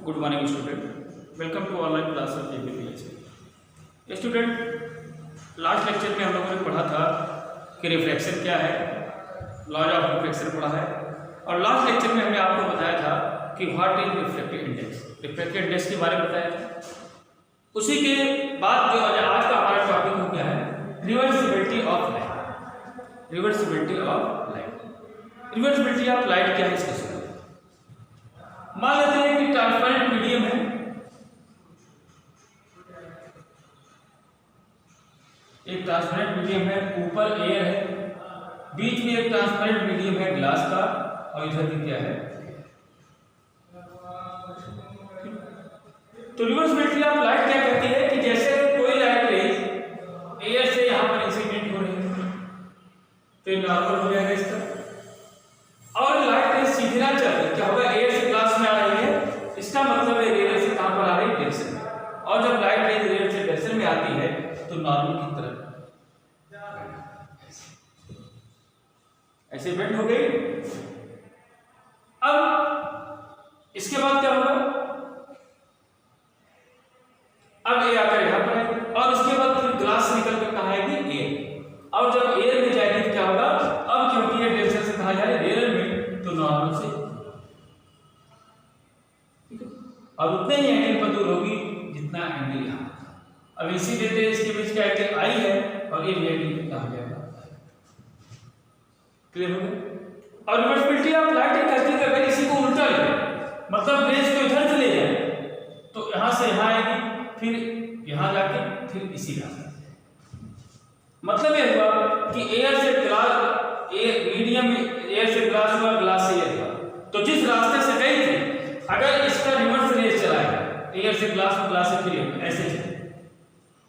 Good morning student, welcome to online class of JPPH। Student, last lecture में हम लोगों ने पढ़ा था कि रिफ्रैक्शन क्या है, लॉज ऑफ रिफ्रैक्शन पढ़ा है, और लास्ट लेक्चर में हमने आपको बताया था कि what is refractive index, refractive index के बारे में बताया था। उसी के बाद जो आज का हमारा टॉपिक हो गया है reversibility of light. Reversibility of light, reversibility of light क्या है इसका सुनो। मान लेते हैं कि ट्रांसपेरेंट मीडियम है, एक ट्रांसपेरेंट मीडियम है, ऊपर एयर है, बीच में एक ट्रांसपेरेंट मीडियम है ग्लास का, और इधर भी क्या है। तो रिवर्सिबिलिटी ऑफ लाइट क्या कहती है कि जैसे कोई लाइट रेज एयर से यहां पर इंसिडेंट हो रही है तो ये नॉर्मल हो जाएगा इसका, और लाइट रेज सीधे ना चल रही, क्या होगा, एयर से ग्लास में आ रही है, इसका मतलब है एयर से कहां पर आ रही है, डायरेक्शन में, और जब लाइट रेज एयर से डायरेक्शन में आती है तो नॉर्मल की तरफ ऐसे बेंड हो गई। अब इसके बाद क्या होगा, अब ये आकर यहां पर है, और उसके बाद फिर ग्लास से निकल कर कहां आएगी, एयर, और जब एयर में जाएगी तो क्या होगा, अब क्योंकि ये डायरेक्शन से कहा जा रहा है एयर में, तो नॉर्मल से ठीक है, और उतने ही एंगल पर दूर होगी जितना एंगल यहां। अब इसी देते हैं, इसके बीच का एंगल आई है और ये एंगल कितना हो जाएगा, क्लियर हो गया। और रिवर्सिबिलिटी ऑफ लाइट कहती है अगर इसी को उल्टा ले, मतलब रेज को इधर चले जाए तो यहां से यहां आएगी, फिर यहां जाके फिर इसी रास्ते, मतलब ये हुआ कि एयर से ग्लास, मीडियम एयर से ग्लास हुआ, ग्लास से एयर हुआ, तो जिस रास्ते से गई थी अगर इसका रिवर्स रेज चलाएगा, एयर से ग्लास में, ग्लास से फिर ऐसे चले,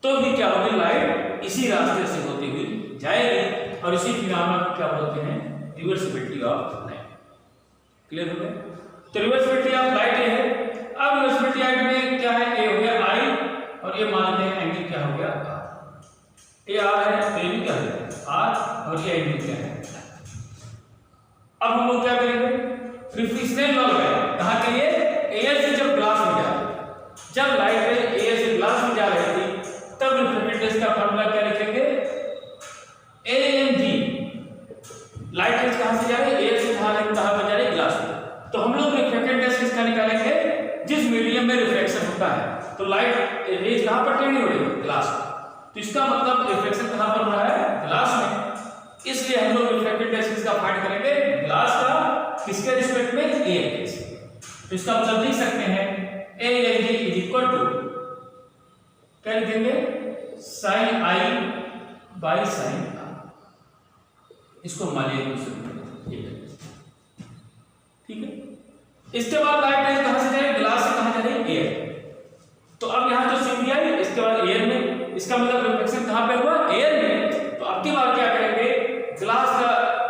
तो भी क्या होगी, लाइट इसी रास्ते से होती हुई जाएगी, और इसी फिनोमेना को क्या बोलते हैं, रिवर्सिबिलिटी ऑफ लाइट। क्लियर हो गया। तो रिवर्सिबिलिटी ऑफ लाइट ये है। अब रिवर्सिबिलिटी लाइट में क्या है, ए हो गया आई, और ये मान लेते हैं एंगल क्या हो गया, ए आर है, तो ये भी क्या है आर, और ये एंगल क्या है। अब हम लोग क्या करेंगे, रिफ्लेक्शन लॉ लगाएंगे, कहां के लिए, एयर से जब ग्लास में जा रही, जब लाइट एयर से ग्लास में जा रही थी तब रिफ्रैक्टिव का फार्मूला क्या लिखेंगे, A N G. Light rays कहां से जा रही है, एयर से कहां पर जा रही है, ग्लास में, तो हम लोग रिफ्रैक्टिव इंडेक्स किसका निकालेंगे, जिस मीडियम में रिफ्लेक्शन होता है, तो लाइट रेज कहां पर टेढ़ी हो रही है, ग्लास में, तो इसका मतलब रिफ्लेक्शन कहां पर हो रहा है, ग्लास में, इसलिए हम लोग रिफ्रैक्टिव इंडेक्स का फाइंड करेंगे ग्लास का, किसके रिस्पेक्ट में, एयर के। तो इसका मतलब लिख सकते हैं a N g is equal to क्या लिखेंगे, sine i by sine r, इसको मानिए ठीक है। इसके बाद लाइट रेज कहां से जा रही है, ग्लास से कहां जा रही है, एयर, तो अब यहां तो सीधी आई, इसके बाद एयर में, इसका मतलब रिफ्लेक्शन कहां पे हुआ, एयर में, तो अब की बार क्या करेंगे, ग्लास का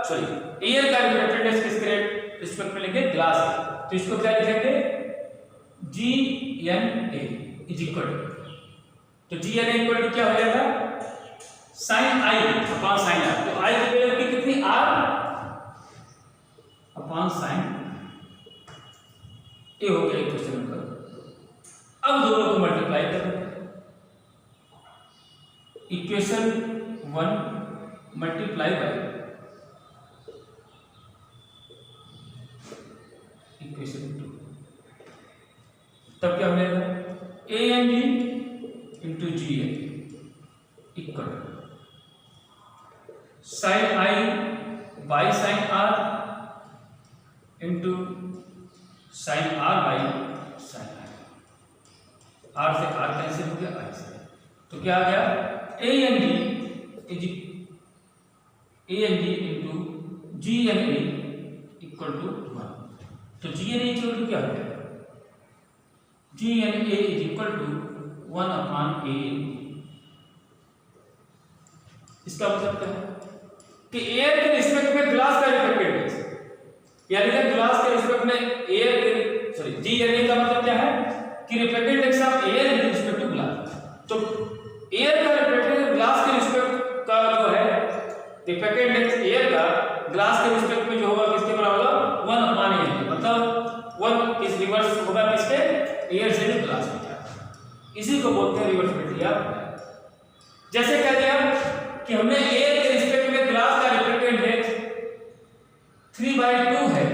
सॉरी एयर का रिफ्रैक्टिव इंडेक्स किसके रिस्पेक्ट में लेंगे, ग्लास का, तो इसको क्या लिखेंगे, g N a is equal to, तो G N A equal to क्या हो जाएगा, sine i upon sine r, तो आई की वैल्यू की कितनी, आर अपॉन साइन, ये हो गया इक्वेशन नंबर। अब दोनों को मल्टीप्लाई करें, इक्वेशन 1 मल्टीप्लाई बाय इक्वेशन 2, तब क्या हो जाएगा, a N G into ji n equal sine i by sine r into sine r by sine r से आर कैंसिल हो गया, आई से, तो क्या आ गया, a N G into G N A equal to 1, तो G N A equal to क्या हो गया, g N a is equal to 1 upon a. इसका मतलब क्या है कि एयर के रिस्पेक्ट में ग्लास का रिफ्रैक्टिव इंडेक्स, यानी कि ग्लास के रिस्पेक्ट में एयर के सॉरी जी एन ए का मतलब क्या है कि refractive index of air in respect to glass, तो एयर का रिफ्रैक्टिव ग्लास के रिस्पेक्ट का जो है रिफ्रैक्टिव इंडेक्स एयर का ग्लास के रिस्पेक्ट में जो होगा किसके बराबर होगा, 1 अपॉन ए, मतलब 1 किस रिवर्स होगा किसके, इसी को बोलते हैं रिवर्सिबिलिटी ऑफ लाइट। जैसे कह दिया कि हमने एयर के रिस्पेक्ट में ग्लास का रिफ्रैक्टिव इंडेक्स 3/2 है,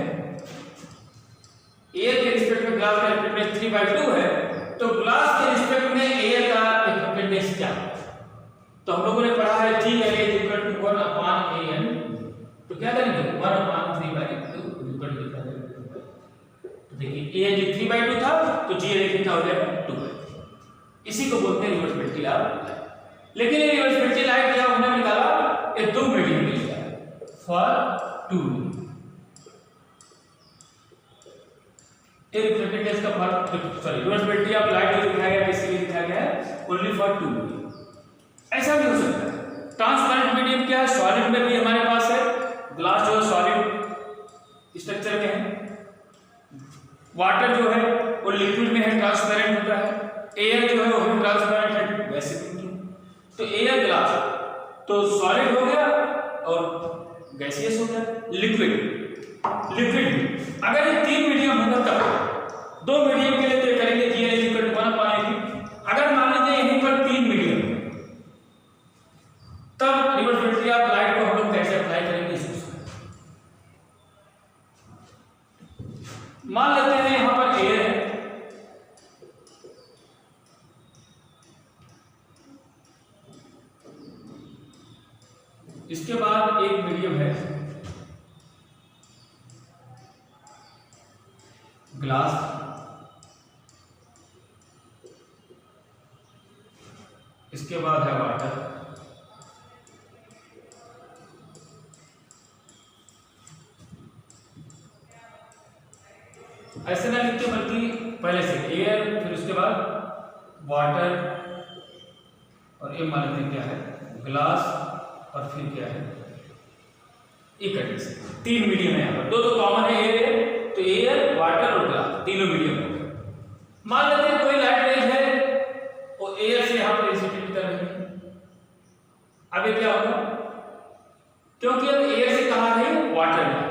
एयर के रिस्पेक्ट में ग्लास का रिफ्रैक्टिव इंडेक्स 3/2 है, तो ग्लास के रिस्पेक्ट में एयर का रिफ्रैक्टिव इंडेक्स क्या है? तो हम लोगों ने पढ़ा है G L A = 1/an, तो क्या करेंगे 1/3/2 तो देखिए A 3/2 था तो G L A कितना हो जाएगा 2/3। इसी को बोलते हैं रिवर्सिबिलिटी ऑफ लाइट। लेकिन ये रिवर्सिबिलिटी लाइट क्या हमने निकाला ये 2 मीडियम के लिए फॉर 2 रिफ्रैक्टिव इंडेक्स का रिवर्सिबिलिटी ऑफ लाइट जो दिखाया गया किसके लिए दिखाया गया है ओनली फॉर 2 मीडियम। ऐसा भी हो सकता है ट्रांसपेरेंट मीडियम क्या है, सॉलिड में भी हमारे पास है, ग्लास जो सॉलिड स्ट्रक्चर के है, वाटर जो है वो लिक्विड में है ट्रांसपेरेंट होता है, एयर जो है वो भी ट्रांसपेरेंट है वैसे भी। तो एयर ग्लास तो सॉलिड हो गया और गैसियस हो गया, लिक्विड अगर ये 3 मीडियम होगा तब 2 मीडियम के लिए तो करेंगे G L A = 1/an। अगर मान लीजिए यहीं पर 3 मीडियम तब रिवर्सिबिलिटी ऑफ लाइट को हम लोग कैसे अप्लाई करेंगे इसको मान लेते हैं यहां पर एयर है, इसके बाद एक मीडियम है ग्लास, इसके बाद है वाटर, ऐसे ना लिखते बल्कि पहले से एयर फिर उसके बाद वाटर और ये मान लेते क्या है ग्लास और फिर क्या है इकट्ठे से 3 मीडियम है यहाँ पर, 2 तो कॉमन है एयर, तो एयर वाटर और ग्लास तीनों मीडियम हो गए। मान लेते हैं कोई लाइट रेज है और एयर से यहाँ पर इंसिडेंट कर रही है, अब ये क्या होगा क्योंकि अब एयर से कहा है वाटर में,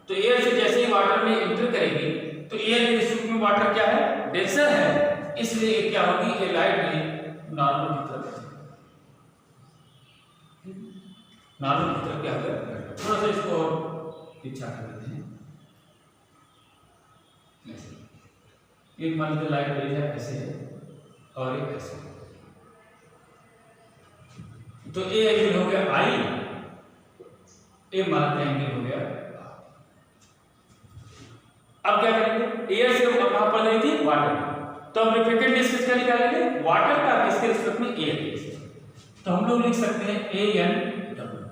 तो एयर से जैसे ही वाटर में एंटर करेगी तो एयर के रिस्पेक्ट में वाटर क्या है डेंसर है, इसलिए क्या होगी ये लाइट में नॉर्मल की तरफ क्या है, थोड़ा सा इसको पीछा कर देते हैं। एक मान लीजिए लाइट रेज है ऐसे है और एक ऐसे, तो ए एंगल हो गया आई, ए मानते एंगल हो गया। अब क्या करेंगे एयर से कहां पर गई थी वाटर, तो हम रिफ्रैक्टिव इंडेक्स किसका निकालेंगे वाटर का किसके रिस्पेक्ट में एयर के, तो हम लोग लिख सकते हैं ANW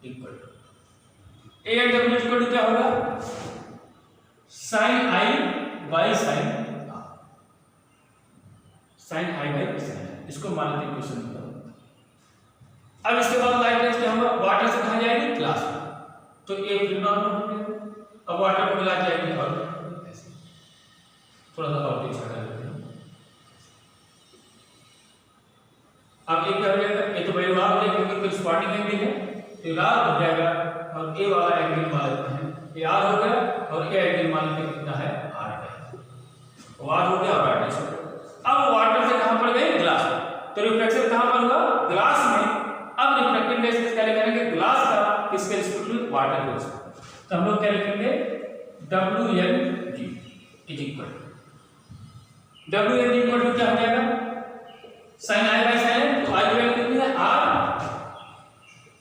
equal to ANW equal to क्या होगा sin I by sin R, sin I by sin R, इसको मान लेते हैं क्वेश्चन नंबर। अब इसके बाद लाइट रेंज क्या होगा वाटर से कहां जाएगी ग्लास में, तो ये फिर नॉर्मल हो गया, अब वाटर को मिला जाएगी और थोड़ा सा और पीछे कर लेते हैं। अब ये क्या हो जाएगा ये तो पहले लाल हो जाएगा क्योंकि स्पॉटिंग एंगल है, तो लाल हो जाएगा और ए वाला एंगल मान लेते हैं ये आर हो गया और ए एंगल मान लेते हैं कितना है आर है, वार हो गया और आर है। अब वाटर से कहां पर गए ग्लास में, तो रिफ्लेक्शन कहां पर होगा ग्लास में। अब रिफ्लेक्टिव इंडेक्स किसका करेंगे ग्लास का किसके रिस्पेक्ट में वाटर के रिस्पेक्ट, तो हम लोग क्या लिखेंगे WNG is equal WNG equal to क्या हो जाएगा sin I by sin R, तो I की वैल्यू कितनी है R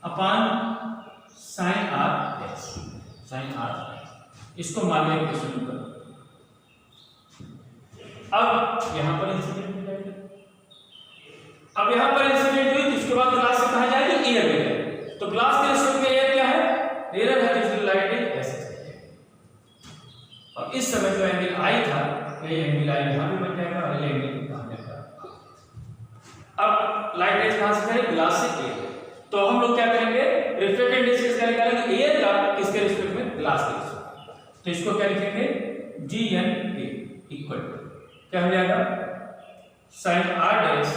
upon sin R x, sin R, इसको मान लेंगे क्वेश्चन नंबर। अब यहां पर इंसिडेंट हो जाएगा, अब यहां पर इंसिडेंट हुई तो इसके बाद ग्लास से कहां जाएगी एयर में जाएगी, तो ग्लास के रिस्पेक्ट में एयर क्या है एयर है, तो लाइट ऐसे और इस समय जो एंगल आई था ये एंगल आई यहां भी बन जाएगा और ये एंगल कहां जाएगा। अब लाइट रेज कहां से करें ग्लास से एयर, तो हम लोग क्या करेंगे रिफ्लेक्टिव इंडेक्स किसका निकालेंगे एयर का किसके रिस्पेक्ट में ग्लास के रिस्पेक्ट, तो इसको क्या लिखेंगे GNA इक्वल क्या हो जाएगा sin R dash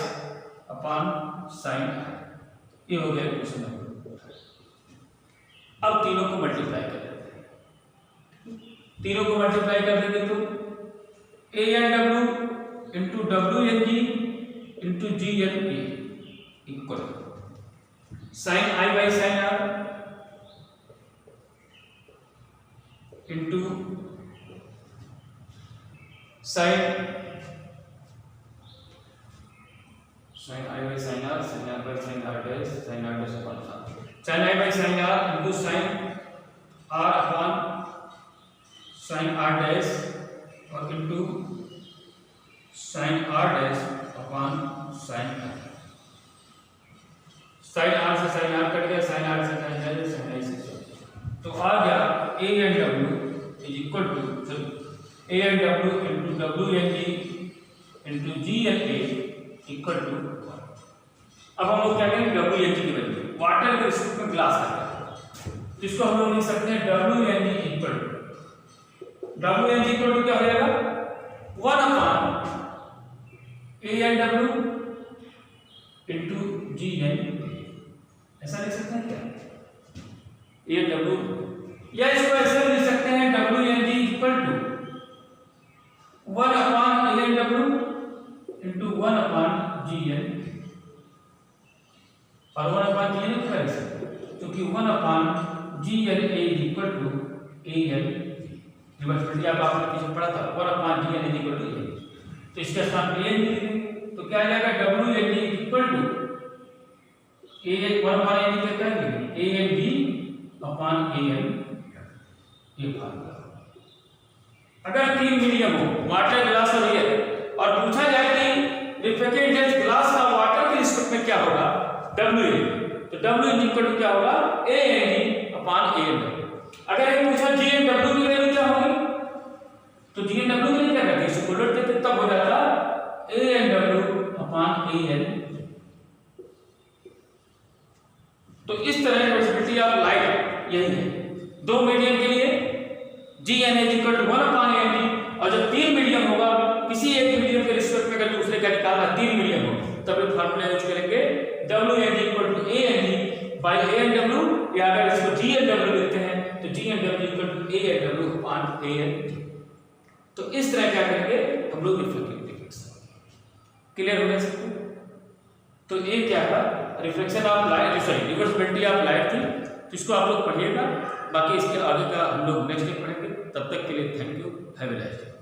upon sin R, ये हो गया क्वेश्चन नंबर। अब तीनों को मल्टीप्लाई कर देते हैं, तीनों को मल्टीप्लाई कर देंगे तो ANW into WNG into G N A equal sine i by sine r into sine i by sine r by sine r dash upon sine i by sine r into sine r upon sine r dash और into sine r dash upon sine r. Sine r से sine r cut गया, sine r से sine dash, sine i से तो आ गया a N डब्ल्यू is equal to A N W into W N ji into G N A equal to. अब हम लोग क्या करेंगे डब्ल्यू एन जी की वैल्यू वाटर के रिस्पेक्ट में ग्लास का, तो इसको हम लोग लिख सकते हैं W N G equal to क्या हो जाएगा 1 upon A N W into ji N, ऐसा लिख सकते हैं क्या ए एन डब्ल्यू, या इसको ऐसे लिख सकते हैं W N G equal to 1 upon A N W into 1 upon ji N, और 1 अपॉन जी एन क्या लिख सकते हैं क्योंकि 1 upon G N A equal to A n reversibility आपने पीछे पढ़ा था 1 upon ji n equal to a, तो इसके स्थान पे एन लिख देंगे तो क्या आ जाएगा W N G equal to A N 1 upon N क्या करेंगे A N G upon A N, ये फार्मूला। अगर 3 मीडियम हो वाटर ग्लास और एयर और पूछा जाए कि रिफ्रैक्टेड ग्लास का वाटर के रिस्पेक्ट में क्या होगा डब्ल्यू एन, तो डब्ल्यू एन इक्वल टू क्या होगा A N G upon A N. अगर ये पूछा जी एन डब्ल्यू की वैल्यू क्या होगी तो जी एन डब्ल्यू की क्या करते हैं इसको उलट देते तब हो जाता A N W upon A N. तो इस तरह रिवर्सिबिलिटी ऑफ लाइट यही है, 2 मीडियम के लिए g n is equal to 1 upon A N g, और जब 3 मीडियम होगा किसी एक मीडियम के रिस्पेक्ट में अगर दूसरे का निकालना 3 मीडियम हो तब ये फार्मूला यूज करेंगे W N equal to A N G by A N W, या अगर इसको जी एन डब्ल्यू लिखते हैं तो जी N W equal to A N W upon A N. तो इस तरह क्या करेंगे हम लोग रिफ्लेक्टिविटी फिक्स, क्लियर हो गया सबको। तो ये क्या था reflection of light, sorry reversibility of light थी, तो इसको आप लोग पढ़िएगा, बाकी इसके आगे का हम लोग नेक्स्ट डे पढ़ेंगे। तब तक के लिए thank you, have a nice day.